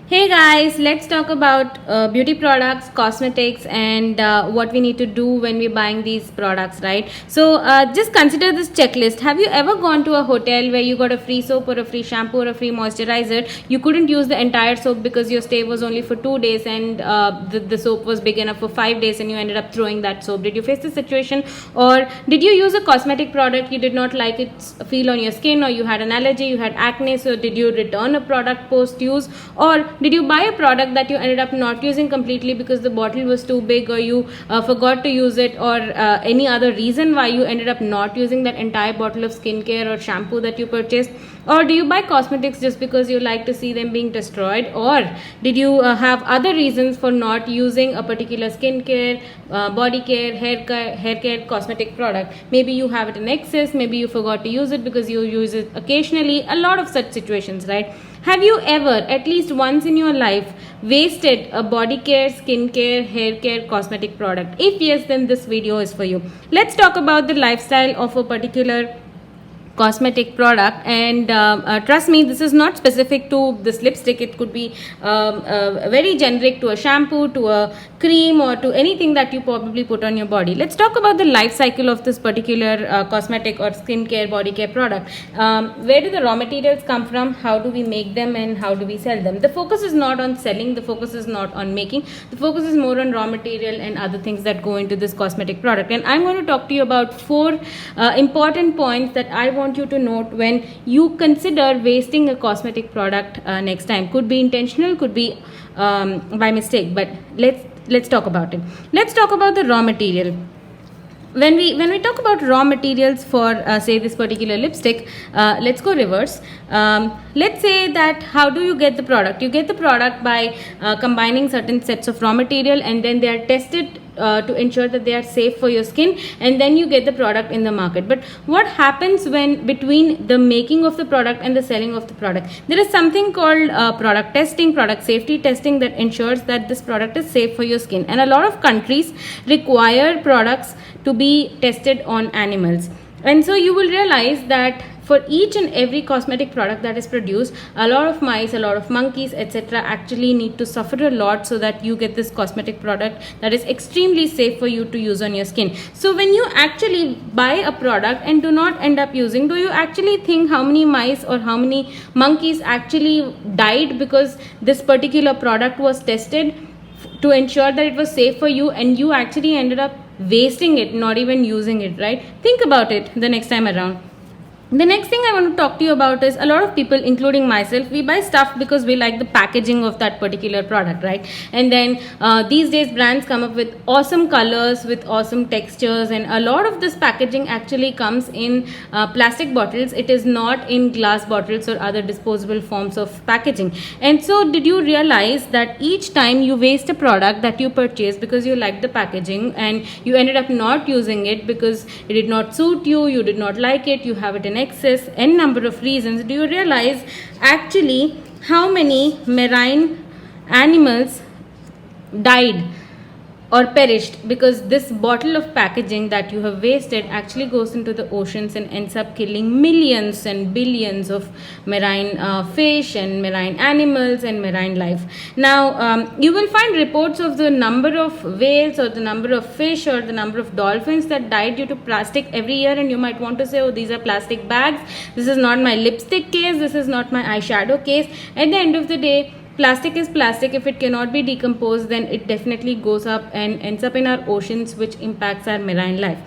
Hey guys, let's talk about beauty products, cosmetics, and what we need to do when we're buying these products, right? So, just consider this checklist. Have you ever gone to a hotel where you got a free soap or a free shampoo or a free moisturizer? You couldn't use the entire soap because your stay was only for 2 days and the soap was big enough for 5 days and you ended up throwing that soap. Did you face this situation? Or did you use a cosmetic product, you did not like its feel on your skin, or you had an allergy, you had acne, so did you return a product post use? Or did you buy a product that you ended up not using completely because the bottle was too big, or you forgot to use it, or any other reason why you ended up not using that entire bottle of skincare or shampoo that you purchased? Or do you buy cosmetics just because you like to see them being destroyed? Or did you have other reasons for not using a particular skincare, body care, hair care cosmetic product? Maybe you have it in excess, maybe you forgot to use it because you use it occasionally. A lot of such situations, right? Have you ever, at least once in your life, wasted a body care, skin care, hair care, cosmetic product? If yes, then this video is for you. Let's talk about the lifestyle of a particular cosmetic product, and trust me, this is not specific to this lipstick. It could be very generic to a shampoo, to a cream, or to anything that you probably put on your body. Let's talk about the life cycle of this particular cosmetic or skincare, body care product. Where do the raw materials come from? How do we make them, and how do we sell them? The focus is not on selling, the focus is not on making, the focus is more on raw material and other things that go into this cosmetic product. And I'm going to talk to you about four important points that I want you to note when you consider wasting a cosmetic product next time. Could be intentional, could be by mistake, but let's talk about it. Let's talk about the raw material. When we talk about raw materials for say this particular lipstick, let's go reverse. Let's say that how do you get the product? You get the product by combining certain sets of raw material, and then they are tested to ensure that they are safe for your skin, and then you get the product in the market. But what happens when between the making of the product and the selling of the product? There is something called product testing, product safety testing, that ensures that this product is safe for your skin. And a lot of countries require products to be tested on animals. And so you will realize that for each and every cosmetic product that is produced, a lot of mice, a lot of monkeys, etc. actually need to suffer a lot so that you get this cosmetic product that is extremely safe for you to use on your skin. So when you actually buy a product and do not end up using, do you actually think how many mice or how many monkeys actually died because this particular product was tested to ensure that it was safe for you, and you actually ended up wasting it, not even using it, right? Think about it the next time around. The next thing I want to talk to you about is a lot of people, including myself, we buy stuff because we like the packaging of that particular product, right? And then these days brands come up with awesome colors, with awesome textures, and a lot of this packaging actually comes in plastic bottles. It is not in glass bottles or other disposable forms of packaging. And so did you realize that each time you waste a product that you purchase because you like the packaging and you ended up not using it because it did not suit you, you did not like it, you have it in excess, n number of reasons, do you realize actually how many marine animals died or perished because this bottle of packaging that you have wasted actually goes into the oceans and ends up killing millions and billions of marine fish and marine animals and marine life. Now you will find reports of the number of whales or the number of fish or the number of dolphins that died due to plastic every year, and you might want to say, oh, these are plastic bags, this is not my lipstick case, this is not my eyeshadow case. At the end of the day, plastic is plastic. If it cannot be decomposed, then it definitely goes up and ends up in our oceans, which impacts our marine life.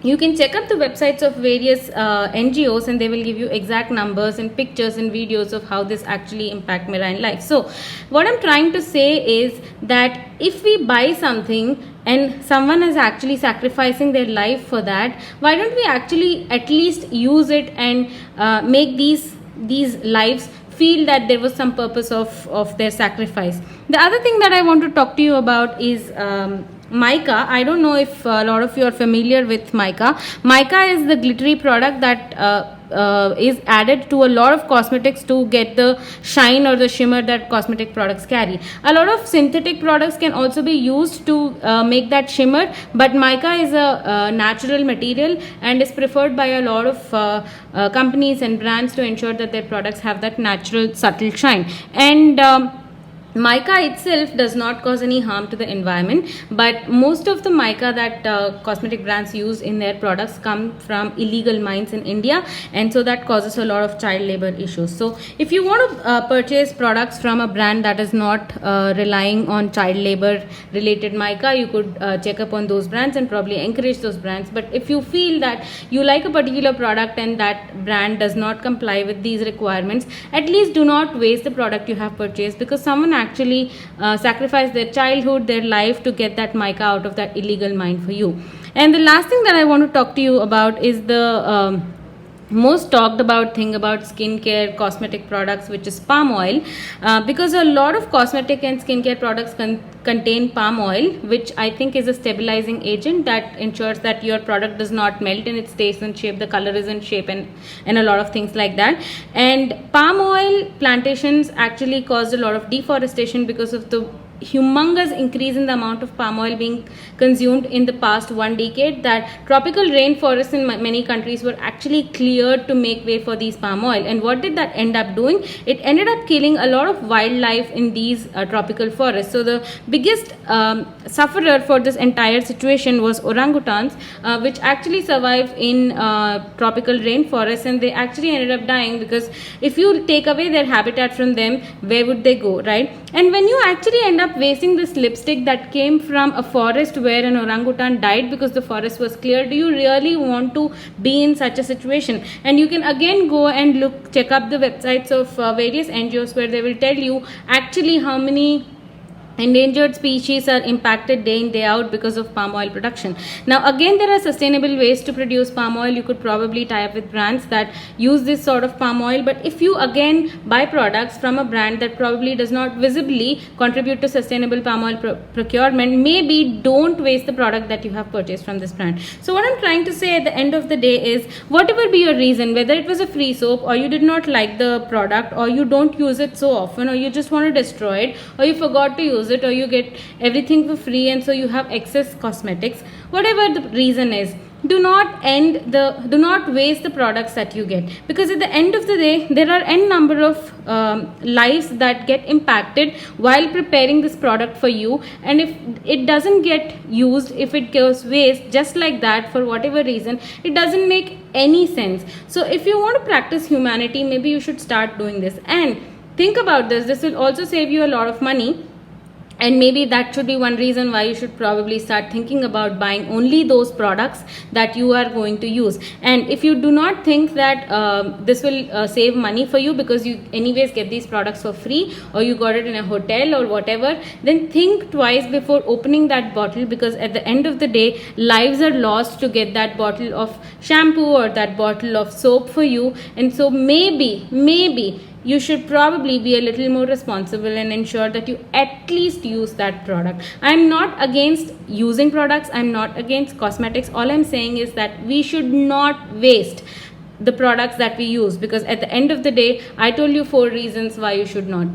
You can check up the websites of various NGOs, and they will give you exact numbers and pictures and videos of how this actually impact marine life. So what I'm trying to say is that if we buy something and someone is actually sacrificing their life for that, why don't we actually at least use it and make these lives feel that there was some purpose of their sacrifice. The other thing that I want to talk to you about is mica. I don't know if a lot of you are familiar with mica. Mica is the glittery product that is added to a lot of cosmetics to get the shine or the shimmer that cosmetic products carry. A lot of synthetic products can also be used to make that shimmer, but mica is a natural material and is preferred by a lot of companies and brands to ensure that their products have that natural subtle shine. And mica itself does not cause any harm to the environment, but most of the mica that cosmetic brands use in their products come from illegal mines in India, and so that causes a lot of child labor issues. So if you want to purchase products from a brand that is not relying on child labor related mica, you could check up on those brands and probably encourage those brands. But if you feel that you like a particular product and that brand does not comply with these requirements, at least do not waste the product you have purchased, because someone actually sacrificed their childhood, their life to get that mica out of that illegal mine for you. And the last thing that I want to talk to you about is the most talked about thing about skincare cosmetic products, which is palm oil, because a lot of cosmetic and skincare products contain palm oil, which I think is a stabilizing agent that ensures that your product does not melt and it stays in shape, the color is in shape, and a lot of things like that. And palm oil plantations actually caused a lot of deforestation because of the humongous increase in the amount of palm oil being consumed in the past 1 decade, that tropical rainforests in many countries were actually cleared to make way for these palm oil. And what did that end up doing? It ended up killing a lot of wildlife in these tropical forests. So the biggest sufferer for this entire situation was orangutans, which actually survive in tropical rainforests, and they actually ended up dying, because if you take away their habitat from them, where would they go, right? And when you actually end up wasting this lipstick that came from a forest where an orangutan died because the forest was cleared, do you really want to be in such a situation? And you can again go and check up the websites of various NGOs, where they will tell you actually how many endangered species are impacted day in day out because of palm oil production. Now again, there are sustainable ways to produce palm oil. You could probably tie up with brands that use this sort of palm oil, but if you again buy products from a brand that probably does not visibly contribute to sustainable palm oil procurement, maybe don't waste the product that you have purchased from this brand. So what I'm trying to say at the end of the day is, whatever be your reason, whether it was a free soap, or you did not like the product, or you don't use it so often, or you just want to destroy it, or you forgot to use it, or you get everything for free and so you have excess cosmetics, whatever the reason is, do not waste the products that you get, because at the end of the day there are n number of lives that get impacted while preparing this product for you. And if it doesn't get used, if it goes waste just like that for whatever reason, it doesn't make any sense. So if you want to practice humanity, maybe you should start doing this. And think about this will also save you a lot of money. And maybe that should be one reason why you should probably start thinking about buying only those products that you are going to use. And if you do not think that this will save money for you, because you anyways get these products for free, or you got it in a hotel or whatever, then think twice before opening that bottle, because at the end of the day, lives are lost to get that bottle of shampoo or that bottle of soap for you. And so maybe you should probably be a little more responsible and ensure that you at least use that product. I'm not against using products, I'm not against cosmetics. All I'm saying is that we should not waste the products that we use, because at the end of the day, I told you 4 reasons why you should not.